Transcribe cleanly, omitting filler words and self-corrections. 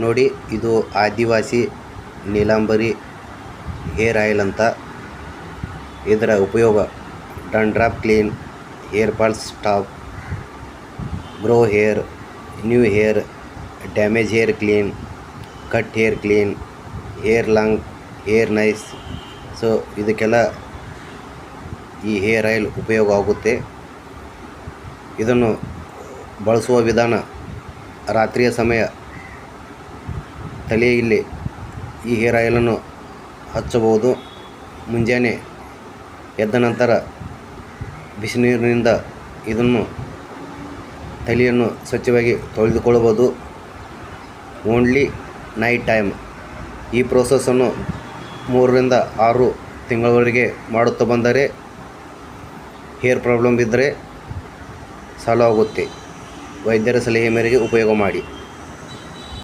ನೋಡಿ, ಇದು ಆದಿವಾಸಿ Neelambari hair oil ಅಂತ. ಇದರ ಉಪಯೋಗ dandruff clean, hair fall stop, grow hair, new hair, damage hair clean, cut hair clean, hair long, hair nice. So ಇದಕ್ಕೆಲ್ಲ ಈ hair oil ಉಪಯೋಗ ಆಗುತ್ತೆ. ಇದನ್ನು ಬಳಸುವ ವಿಧಾನ, ರಾತ್ರಿಯ ಸಮಯ ತಲೆಯಲ್ಲಿ ಈ ಹೇರ್ ಆಯಿಲನ್ನು ಹಚ್ಚಬಹುದು. ಮುಂಜಾನೆ ಎದ್ದ ನಂತರ ಬಿಸಿನೀರಿನಿಂದ ಇದನ್ನು ತಲೆಯನ್ನು ಸ್ವಚ್ಛವಾಗಿ ತೊಳೆದುಕೊಳ್ಳಬಹುದು. Only night time. ಈ ಪ್ರೋಸೆಸ್ಸನ್ನು 3 ರಿಂದ 6 ತಿಂಗಳವರೆಗೆ ಮಾಡುತ್ತಾ ಬಂದರೆ ಹೇರ್ ಪ್ರಾಬ್ಲಮ್ ಇದ್ದರೆ ಸಾಲ್ವ್ ಆಗುತ್ತೆ. ವೈದ್ಯರ ಸಲಹೆ ಮೇರೆಗೆ ಉಪಯೋಗ ಮಾಡಿ.